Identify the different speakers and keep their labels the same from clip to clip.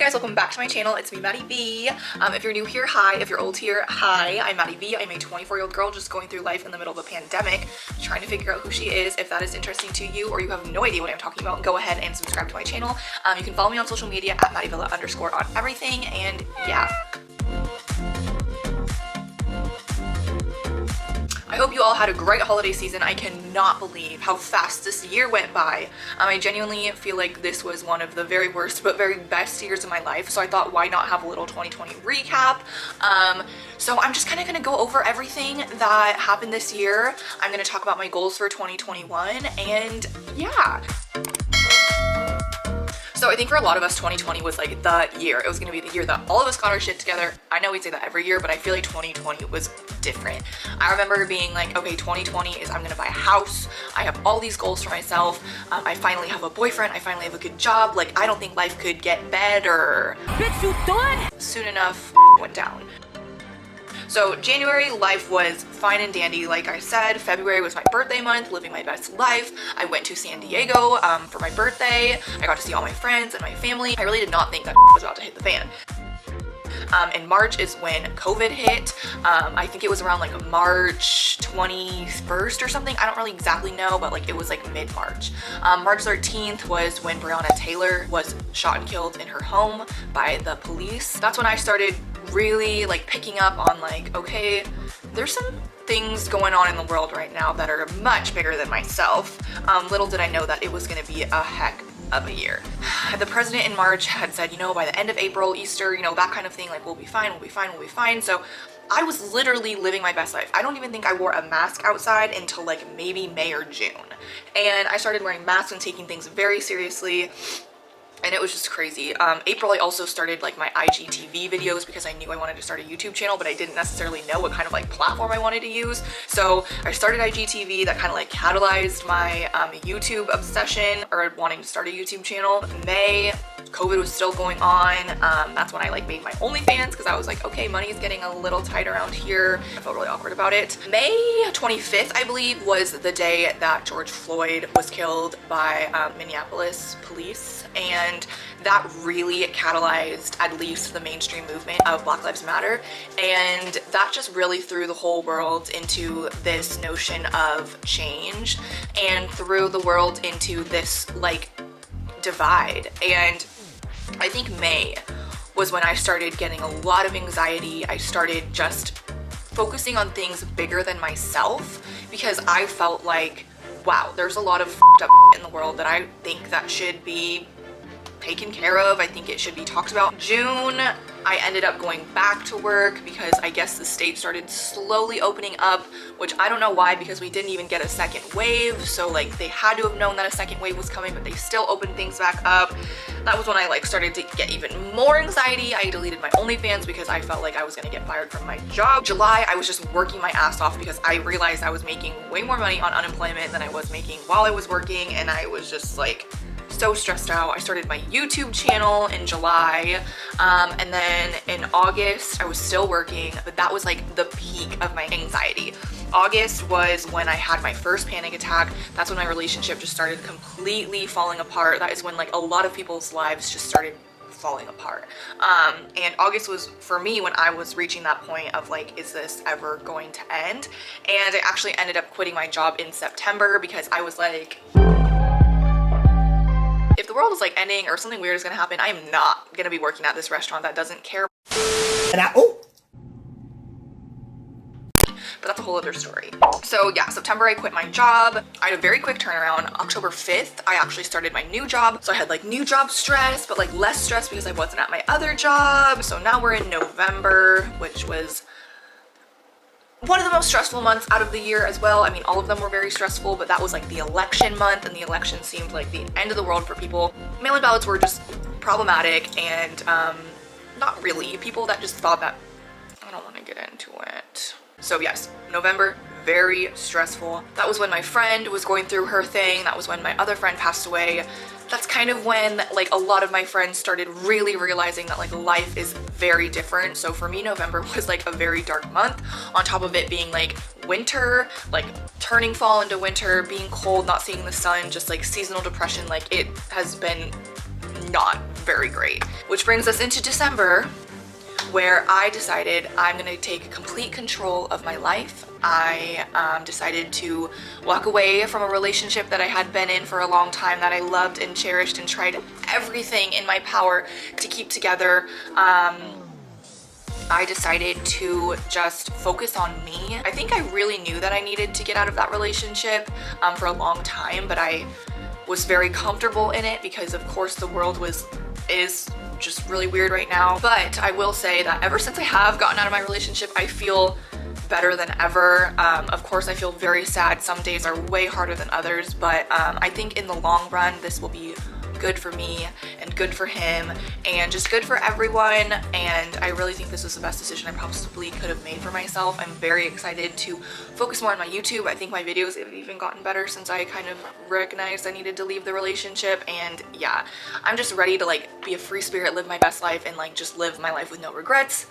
Speaker 1: guys, welcome back to my channel. It's me, Maddy V. If you're new here, hi. If you're old here, hi. I'm Maddy V. I'm a 24-year-old girl just going through life in the middle of a pandemic, trying to figure out who she is. If that is interesting to you or you have no idea what I'm talking about, go ahead and subscribe to my channel. You can follow me on social media at MaddyVilla_ on everything, and yeah. I hope you all had a great holiday season. I cannot believe how fast this year went by. I genuinely feel like this was one of the very worst but very best years of my life, so I thought why not have a little 2020 recap. So I'm just kind of going to go over everything that happened this year. I'm going to talk about my goals for 2021, and yeah. So I think for a lot of us, 2020 was like the year. It was gonna be the year that all of us got our shit together. I know we say that every year, but I feel like 2020 was different. I remember being like, okay, 2020 is I'm gonna buy a house. I have all these goals for myself. I finally have a boyfriend. I finally have a good job. Like, I don't think life could get better. Bitch, you done? Soon enough, went down. So January, life was fine and dandy, like I said. February was my birthday month, living my best life. I went to San Diego for my birthday. I got to see all my friends and my family. I really did not think that was about to hit the fan. In March is when COVID hit. I think it was around like March 21st or something. I don't really exactly know, but like it was like mid-March. March 13th was when Breonna Taylor was shot and killed in her home by the police. That's when I started really like picking up on like, okay, there's some things going on in the world right now that are much bigger than myself. Little did I know that it was gonna be a heck of a year. The president in March had said, you know, by the end of April, Easter, you know, that kind of thing, like we'll be fine, we'll be fine, we'll be fine. So I was literally living my best life. I don't even think I wore a mask outside until like maybe May or June. And I started wearing masks and taking things very seriously. And it was just crazy. April, I also started like my IGTV videos because I knew I wanted to start a YouTube channel, but I didn't necessarily know what kind of like platform I wanted to use. So I started IGTV. That kind of like catalyzed my YouTube obsession or wanting to start a YouTube channel. May, COVID was still going on. That's when I like made my OnlyFans because I was like, okay, money is getting a little tight around here. I felt really awkward about it. May 25th, I believe, was the day that George Floyd was killed by Minneapolis police. And that really catalyzed at least the mainstream movement of Black Lives Matter. And that just really threw the whole world into this notion of change and threw the world into this like divide. And I think May was when I started getting a lot of anxiety. I started just focusing on things bigger than myself because I felt like, wow, there's a lot of f***ed up in the world that I think that should be taken care of. I think it should be talked about. June, I ended up going back to work because I guess the state started slowly opening up, which I don't know why, because we didn't even get a second wave. So like they had to have known that a second wave was coming, but they still opened things back up. That was when I like started to get even more anxiety. I deleted my OnlyFans because I felt like I was gonna get fired from my job. July, I was just working my ass off because I realized I was making way more money on unemployment than I was making while I was working, and I was just like so stressed out. I started my YouTube channel in July, and then in August I was still working, but that was like the peak of my anxiety. August was when I had my first panic attack. That's when my relationship just started completely falling apart. That is when like a lot of people's lives just started falling apart. And August was for me when I was reaching that point of like, is this ever going to end? And I actually ended up quitting my job in September because I was like, if the world is like ending or something weird is gonna happen, I am not gonna be working at this restaurant that doesn't care. But that's a whole other story. So yeah, September I quit my job. I had a very quick turnaround. October 5th, I actually started my new job. So I had like new job stress, but like less stress because I wasn't at my other job. So now we're in November, which was one of the most stressful months out of the year as well. I mean, all of them were very stressful, but that was like the election month, and the election seemed like the end of the world for people. Mail-in ballots were just problematic, and not really. People that just thought that, I don't want to get into it. So yes, November, very stressful. That was when my friend was going through her thing. That was when my other friend passed away. That's kind of when like a lot of my friends started really realizing that like life is very different. So for me, November was like a very dark month, on top of it being like winter, like turning fall into winter, being cold, not seeing the sun, just like seasonal depression. Like it has been not very great. Which brings us into December, where I decided I'm gonna take complete control of my life. I decided to walk away from a relationship that I had been in for a long time that I loved and cherished and tried everything in my power to keep together. I decided to just focus on me. I think I really knew that I needed to get out of that relationship for a long time, but I was very comfortable in it because of course the world is just really weird right now. But I will say that ever since I have gotten out of my relationship, I feel better than ever. Of course I feel very sad. Some days are way harder than others, but I think in the long run this will be good for me and good for him and just good for everyone, and I really think this was the best decision I possibly could have made for myself. I'm very excited to focus more on my YouTube. I think my videos have even gotten better since I kind of recognized I needed to leave the relationship, and yeah, I'm just ready to like be a free spirit, live my best life, and like just live my life with no regrets.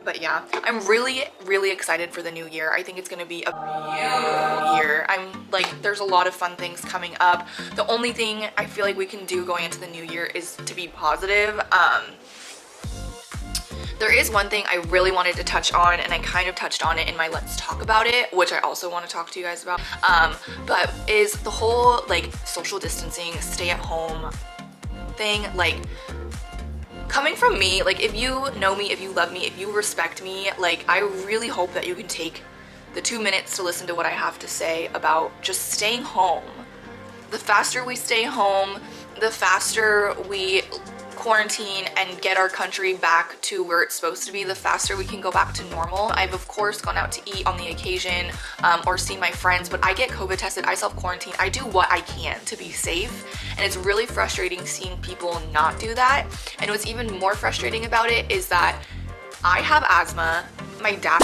Speaker 1: But yeah, I'm really excited for the new year. I think it's gonna be a beautiful year. I'm like, there's a lot of fun things coming up. The only thing I feel like we can do going into the new year is to be positive. There is one thing I really wanted to touch on, and I kind of touched on it in my Let's Talk About It, which I also want to talk to you guys about, but is the whole like social distancing, stay at home thing. Like, coming from me, like if you know me, if you love me, if you respect me, like I really hope that you can take the 2 minutes to listen to what I have to say about just staying home. The faster we stay home, the faster we quarantine and get our country back to where it's supposed to be, the faster we can go back to normal. I've of course gone out to eat on the occasion or seen my friends, but I get COVID tested, I self-quarantine, I do what I can to be safe, and it's really frustrating seeing people not do that. And what's even more frustrating about it is that I have asthma, my dad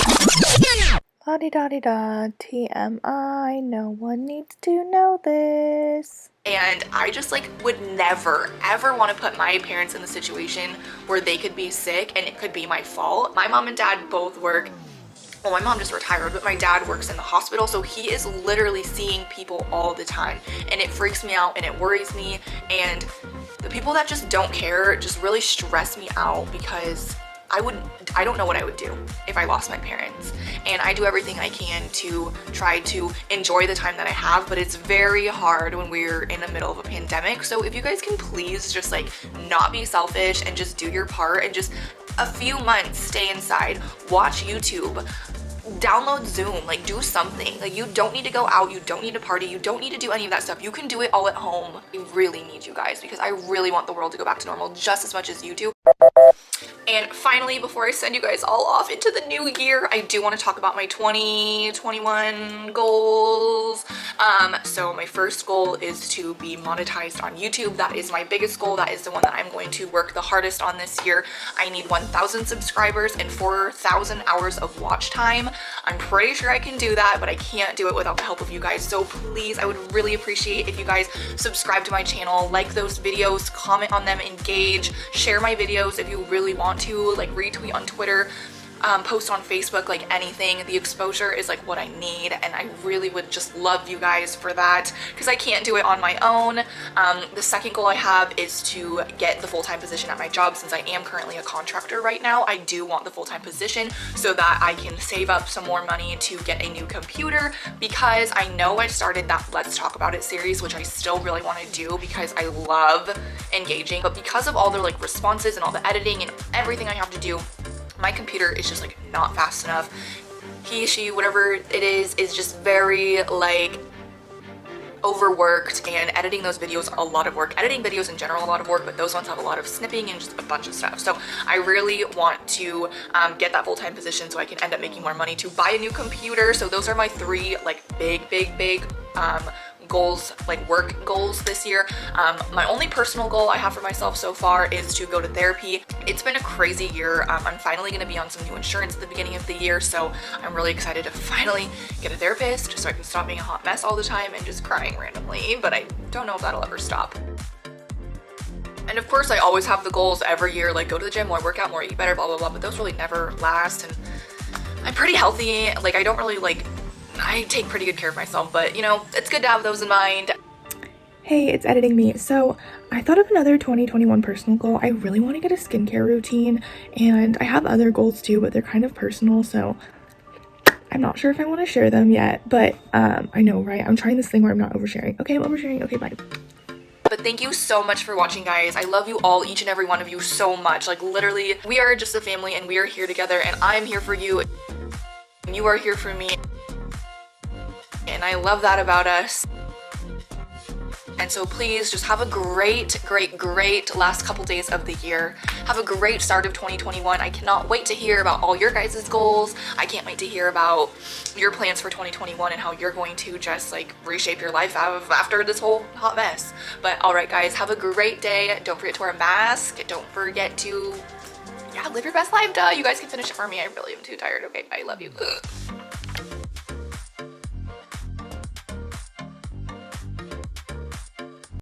Speaker 2: La-di-da-di-da, TMI, no one needs to know this.
Speaker 1: and I just like would never ever want to put my parents in the situation where they could be sick and it could be my fault. My mom and dad both work. Well, my mom just retired, but my dad works in the hospital, so he is literally seeing people all the time, and it freaks me out and it worries me, and the people that just don't care just really stress me out because I don't know what I would do if I lost my parents. And I do everything I can to try to enjoy the time that I have, but it's very hard when we're in the middle of a pandemic. So if you guys can please just like not be selfish and just do your part and just a few months stay inside, watch YouTube, download Zoom, like do something. Like you don't need to go out, you don't need to party, you don't need to do any of that stuff. You can do it all at home. I really need you guys because I really want the world to go back to normal just as much as you do. And finally, before I send you guys all off into the new year, I do want to talk about my 2021 goals. So my first goal is to be monetized on YouTube. That is my biggest goal. That is the one that I'm going to work the hardest on this year. I need 1,000 subscribers and 4,000 hours of watch time. I'm pretty sure I can do that, but I can't do it without the help of you guys. So please, I would really appreciate if you guys subscribe to my channel, like those videos, comment on them, engage, share my videos if you really want to, like retweet on Twitter, post on Facebook, like anything. The exposure is like what I need, and I really would just love you guys for that because I can't do it on my own. The second goal I have is to get the full-time position at my job. Since I am currently a contractor right now, I do want the full-time position so that I can save up some more money to get a new computer, because I know I started that Let's Talk About It series, which I still really want to do because I love engaging, but because of all the like responses and all the editing and everything I have to do, my computer is just like not fast enough. He, she, whatever it is just very like overworked, and editing those videos a lot of work. Editing videos in general a lot of work, but those ones have a lot of snipping and just a bunch of stuff. So I really want to get that full-time position so I can end up making more money to buy a new computer. So those are my three like big goals, like work goals this year. My only personal goal I have for myself so far is to go to therapy. It's been a crazy year. I'm finally going to be on some new insurance at the beginning of the year, so I'm really excited to finally get a therapist so I can stop being a hot mess all the time and just crying randomly, but I don't know if that'll ever stop. And of course I always have the goals every year, like go to the gym more, work out more, eat better, blah blah blah, but those really never last. And I'm pretty healthy, like I don't really like, I take pretty good care of myself, but you know, it's good to have those in mind.
Speaker 2: Hey, it's editing me. So, I thought of another 2021 personal goal. I really want to get a skincare routine, and I have other goals too, but they're kind of personal, so I'm not sure if I want to share them yet. But I know, right? I'm trying this thing where I'm not oversharing. Okay, I'm oversharing. Okay, bye.
Speaker 1: But thank you so much for watching, guys. I love you all, each and every one of you, so much. Like, literally, we are just a family, and we are here together, and I'm here for you, and you are here for me, and I love that about us. And so please just have a great last couple days of the year. Have a great start of 2021. I cannot wait to hear about all your guys' goals. I can't wait to hear about your plans for 2021 and how you're going to just like reshape your life after this whole hot mess. But all right, guys, have a great day. Don't forget to wear a mask. Don't forget to, yeah, live your best life, duh. You guys can finish it for me. I really am too tired. Okay, I love you. Ugh.